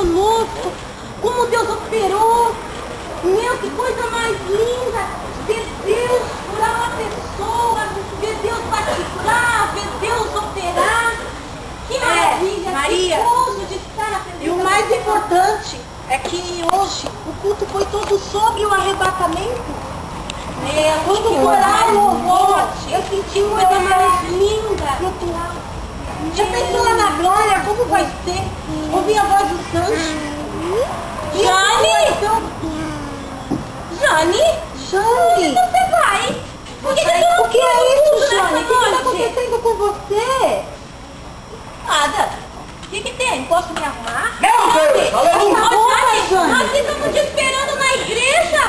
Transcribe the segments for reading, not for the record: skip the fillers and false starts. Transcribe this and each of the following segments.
conosco, como Deus operou. Meu, que coisa mais linda! Ver Deus curar uma pessoa, ver Deus baticar, ver Deus operar. Que maravilha! Maria, que gozo de estar na presença. E o mais importante é que hoje o culto foi todo sobre o arrebatamento. Quando o coral louvou, eu senti uma coisa mais linda. Já pensou lá na glória como vai ser? Ouvir a voz dos anjos? Jane! Jane? Jane! Você vai? Por que você não O que é isso, Jane? Jane? O que está acontecendo com você? Nada. O que tem? Posso me arrumar? Meu Deus! Ô, Jane. nós estamos te esperando na igreja.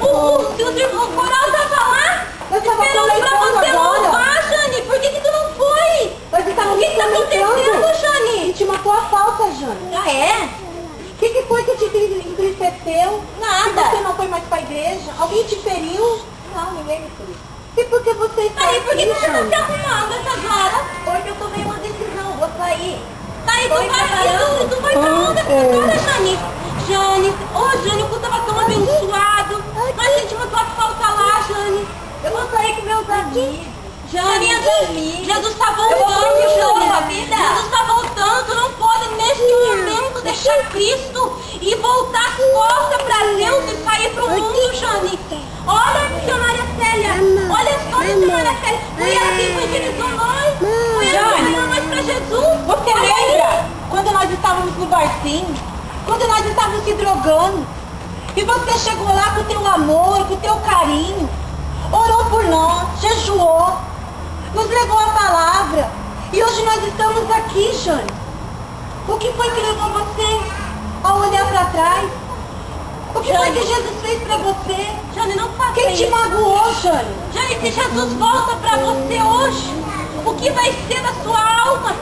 O coral estava lá. Eu estava Esperando pra você agora. louvar, Jane. Por que tu não foi? Nós estávamos O que está acontecendo, Jane? Te matou a falta, Jane. Ah, é? O que foi que te entristeceu? Nada. Que você não foi mais para a igreja? Alguém te feriu? Não, ninguém me fez. E por que você está Aí, por que aqui, você está Jane? se arrumando essas horas? Porque eu tomei uma decisão, vou sair. Aí, tu Foi vai trabalhando. tu foi pra onde essas horas, Jane? Jane, Jane, o culto estava tão abençoado. Nós sentimos tua falta lá, Jane. Eu vou sair com meus amigos. Jane, Jesus está voltando, Jane. Jesus está voltando, tu não pode neste momento deixar Cristo e voltar as costas para Deus e sair para o mundo, Jane. Olha, missionária Célia. Olha só, missionária Célia. Foi ela que evangelizou nós. Foi ela que levou nós para Jesus. Você lembra quando nós estávamos no barzinho? Quando nós estávamos se drogando? E você chegou lá com o teu amor, com o teu carinho, orou por nós, jejuou, nos levou a palavra. E hoje nós estamos aqui, Jane. O que foi que levou você a olhar para trás? O que foi que Jesus fez para você? Jane, não faça Quem te isso. magoou, Jane? Jane, se Jesus volta para você hoje, o que vai ser da sua alma?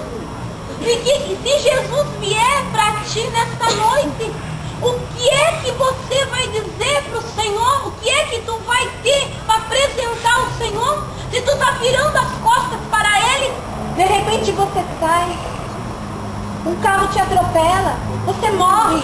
E se Jesus vier para ti nesta noite, o que é que você vai dizer para o Senhor? O que é que tu vai ter para apresentar ao Senhor? Se tu está virando as costas para Ele, De repente você sai, um carro te atropela, você morre.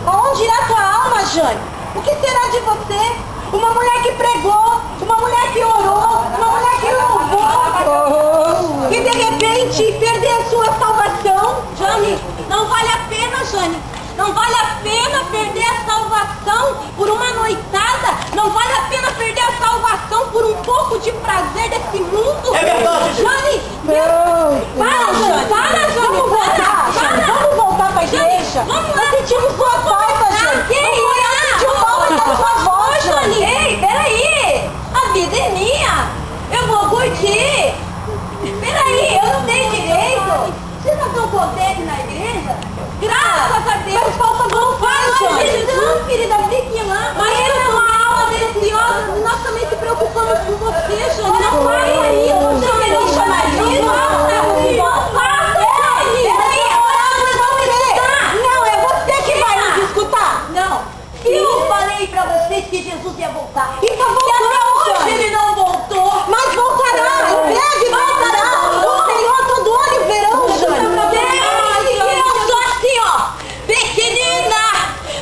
Aonde irá tua alma, Jane? O que será de você? Uma mulher que pregou, uma mulher que orou, uma mulher que louvou, e de repente perder a sua salvação. Jane, não vale a pena, Jane. Não vale a pena perder a salvação por uma noitada. Não vale a pena perder a salvação por um pouco de prazer desse mundo. É verdade. Jane, Para, Jane. Para, Jane. Vamos voltar, Jane. Vamos voltar para a igreja. Vamos lá. Nós sentimos sua falta, Jane. Ei, Sentiu falta da sua voz, Jane. Jane. Ei, peraí. A vida é minha. Eu vou curtir. Peraí, eu não tenho direito. Vocês não estão contentes na igreja? Graças a Deus. Mas falta vontade, Jane. Não, querida, fique lá. Mas ela é uma alma deliciosa. Nós também se preocupamos com você, Jane. Não vai aí. Não deixa mais isso. Não faça. Não, é você que vai nos escutar. Não. Eu falei pra vocês que Jesus ia voltar. E tá voltando, E até hoje Jane. ele não voltou. Mas voltará, em breve voltará. O Senhor todo olho verão, Jane. Eu sou assim, ó, pequenina,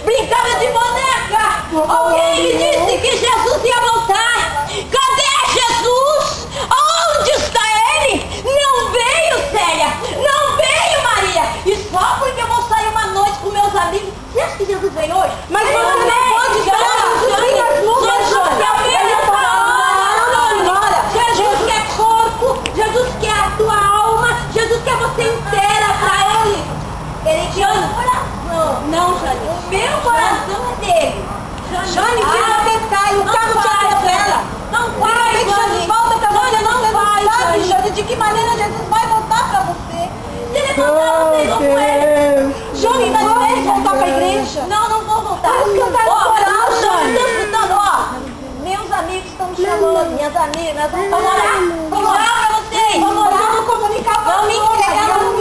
brincava de boneca. Alguém me disse que Jesus ia voltar. Cadê Jesus? Onde está ele? Não veio, Célia. Não veio, Maria. E só porque eu vou sair uma noite com meus amigos. Você acha que Jesus vem hoje? Mas Ele você não vem. pode esperar cumprir as lutas, Jesus Jane. quer ver Ele essa fala, alma. senhora. Jesus quer corpo. Jesus quer a tua alma. Jesus quer você inteira pra Ele. Ele te ama. Coração. Não, Jane. O meu coração é dele. Jane, se você sai, o carro te atropela. Não De vai, repente Jane. Jesus volta pra você, Não você vai, não sabe, Jane. Jane, de que maneira Jesus vai voltar pra você. Se ele voltar, vocês vão com ele. Jane, nós vamos voltar pra igreja. Não, não vou voltar. Vamos cantar no coral, Jane. Tá escutando, ó. Meus amigos estão me chamando, minhas amigas. Vamos orar. Vamos orar pra vocês. Vamos orar, vamos comunicar com Vamos me entregar no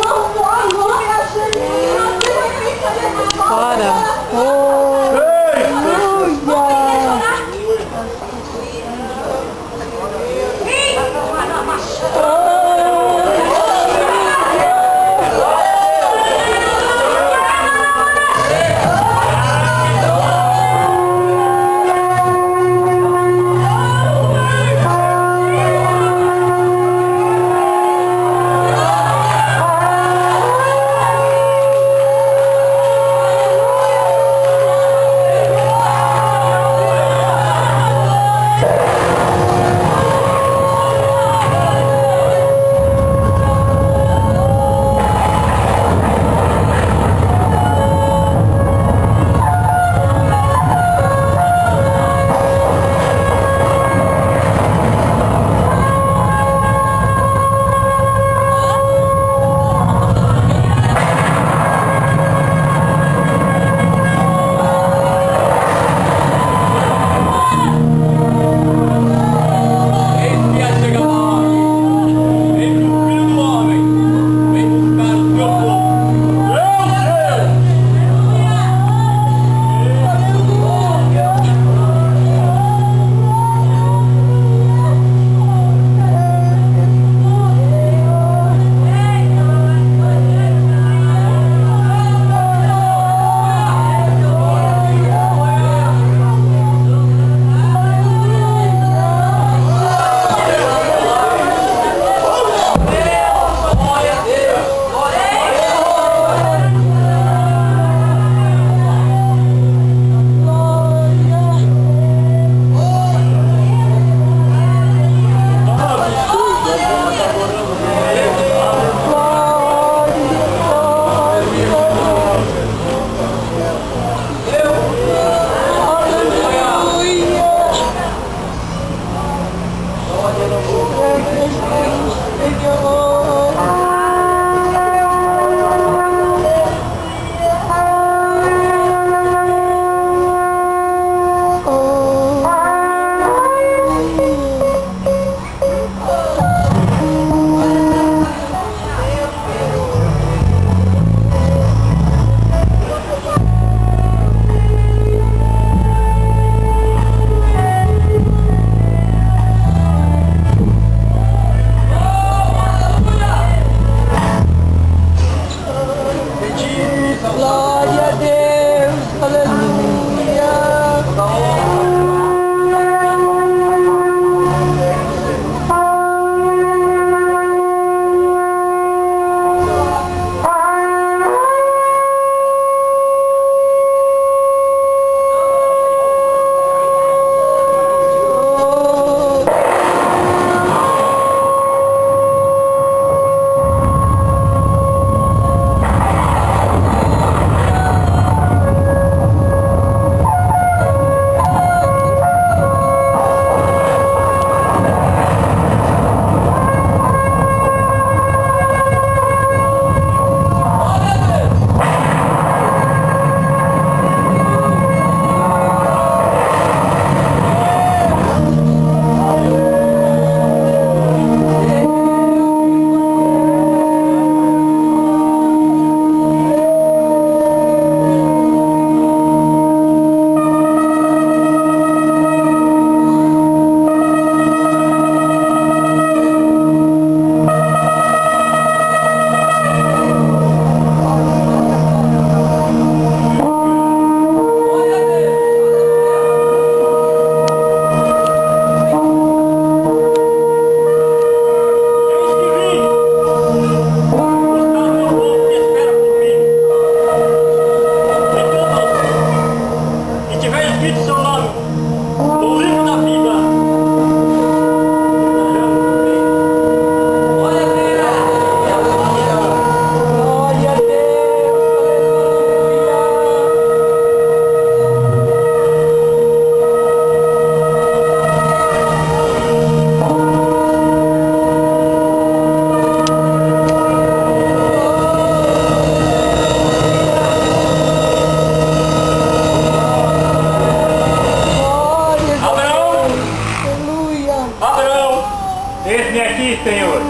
Eis-me aqui, Senhor.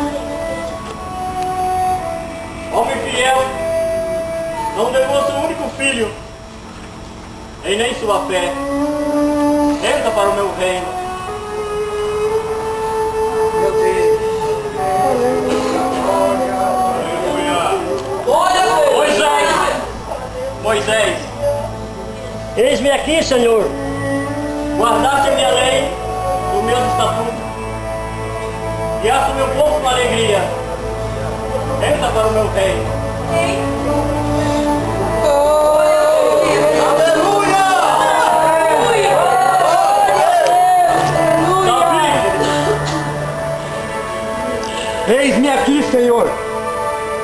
Homem fiel, não demonstra um único filho, e nem sua fé. Entra para o meu reino. Meu Deus. Moisés, Eis-me aqui, Senhor. guardaste a minha lei, os meus estatutos, guiaste o meu povo com alegria. Entra para o meu reino. Eis-me aqui, Senhor.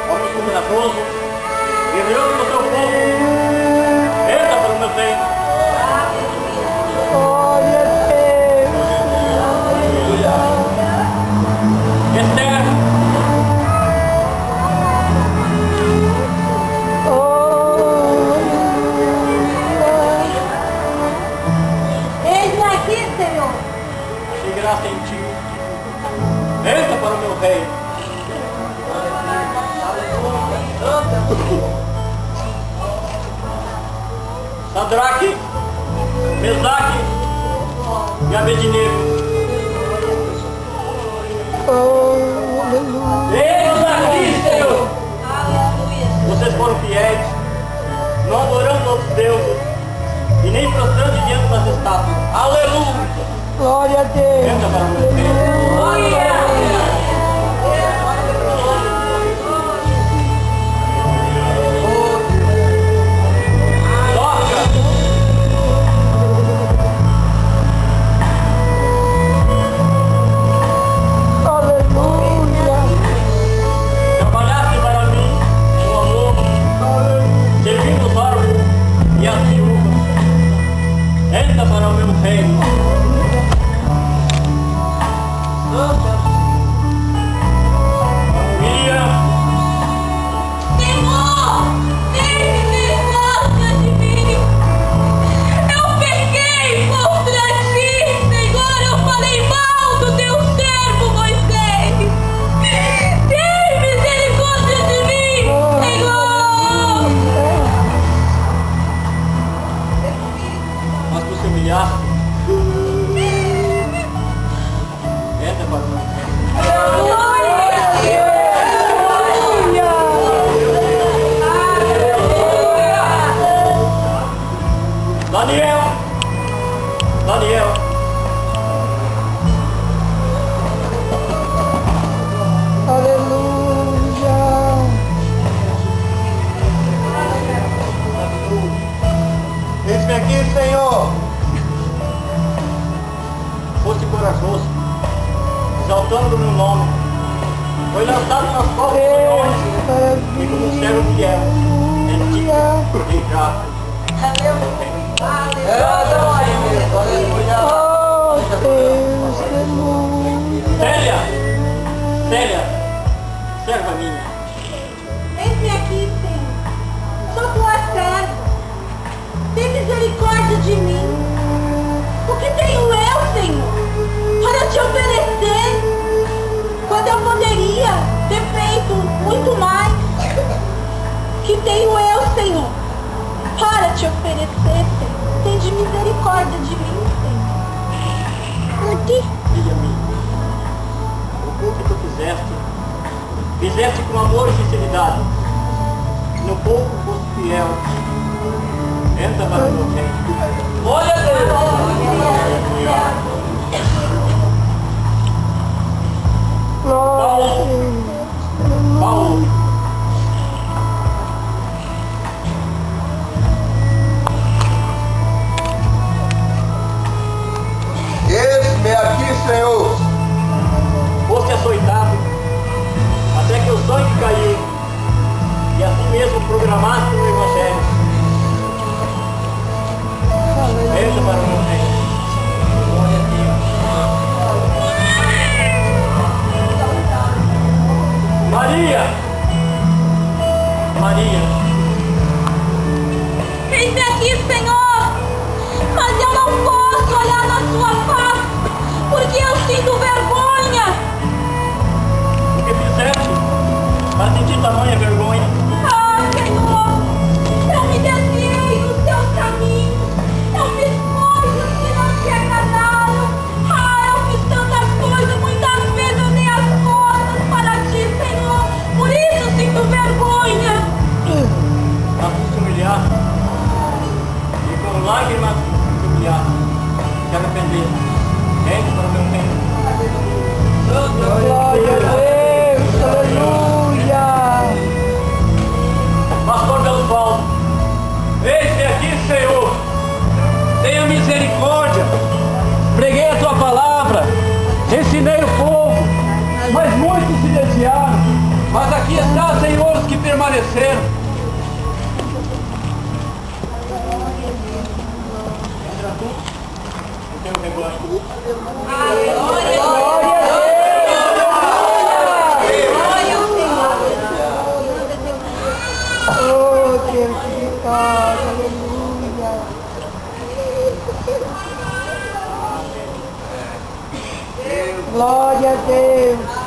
Homem corajoso, guerreiro do teu povo, entra para o meu reino. Esther, Eis-me aqui, Senhor. achei graça em ti. Entra para o meu reino. Sadraque, Mesaque e Abednego. Eis aqui, Senhor. Vocês foram fiéis, não adorando outros deuses e nem prostrando diante das estátuas. Aleluia! Glória a Deus. Entra para o meu reino. Trabalhaste para mim com amor, servindo os órfãos e as viúvas. Entra para o meu reino. Miriam, Senhor, tem misericórdia de mim. Eu pequei contra ti, Senhor. Eu falei mal do teu servo Moisés. Tem misericórdia de mim, Senhor. mas tu se humilhaste. Entra para o meu reino. Daniel, Daniel, Eis-me aqui, Senhor. foste corajoso, exaltando o meu nome. Foi lançado nas costas dos leões e como um servo fiel, em ti dei graça. Célia, Célia, serva minha. Eis-me aqui, Senhor. Sou tua serva. Tem misericórdia de mim. O que tenho eu, Senhor, para te oferecer, quando eu poderia ter feito muito mais? Que tenho eu, Senhor, para te oferecer, Senhor? Tem de misericórdia de mim, Senhor. Aqui. Filha minha, o que tu fizeste com amor e sinceridade. No pouco foste fiel. Entra para o meu reino. Glória a Deus! Paulo, Paulo, Eis-me aqui, Senhor. foste açoitado até que o sangue caiu, e assim mesmo programaste o Evangelho. Entra para o meu reino. Glória a Deus. Maria, Maria, Eis-me aqui, Senhor. Mas eu não posso olhar na sua face, porque eu sinto vergonha. Entre para o meu reino. Glória a Deus, aleluia. Pastor Deusvaldo, eis-me aqui, Senhor. Tenha misericórdia. Preguei a tua palavra, ensinei o povo, mas muitos se desviaram. Mas aqui está, Senhor, os que permaneceram. Entra tu, eu tenho rebanho. Oh, Deus de vitória, aleluia. Glória a Deus.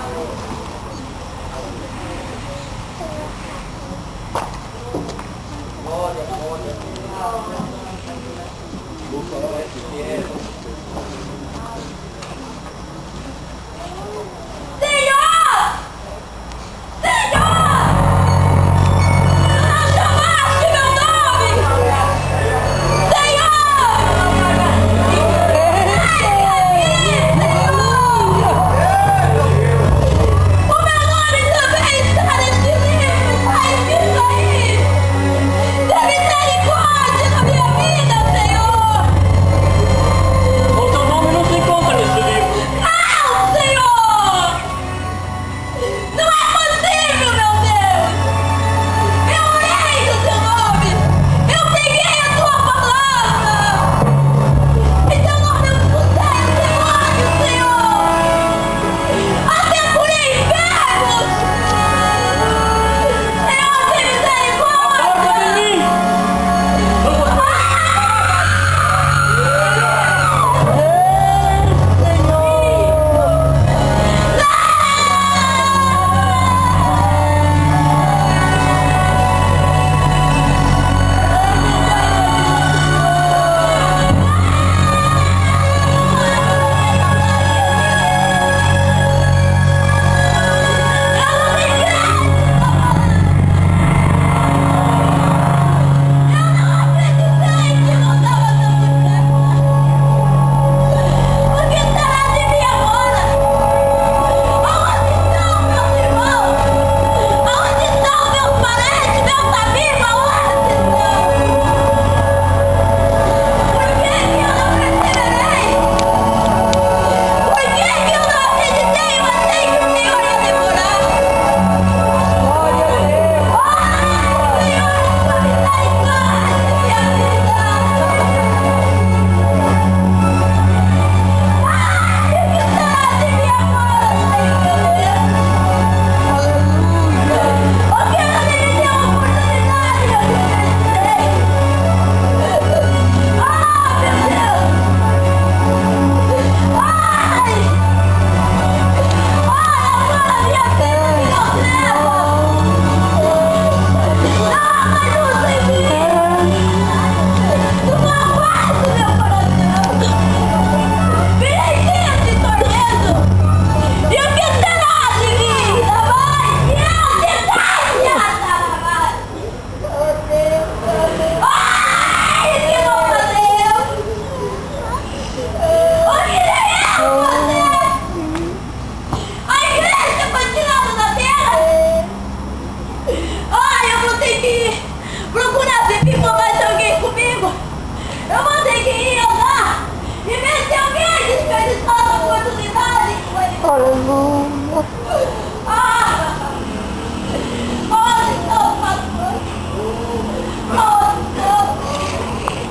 Aleluia.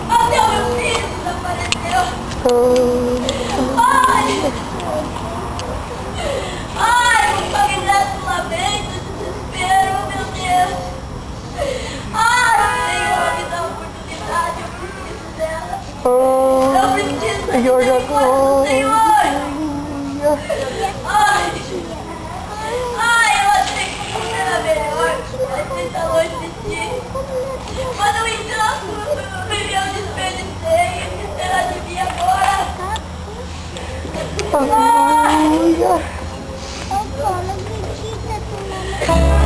Até o meu filho desapareceu. Ai, não me desse um lamento, desespero, meu Deus. Ai, Senhor, me dá uma oportunidade, eu preciso dela. Eu preciso Senhor, da misericórdia, Senhor. Ai, eu achei que tudo era melhor, mas está longe de ti. Mas não engano, eu desperdicei, o que será de mim agora? Aleluia. Ah!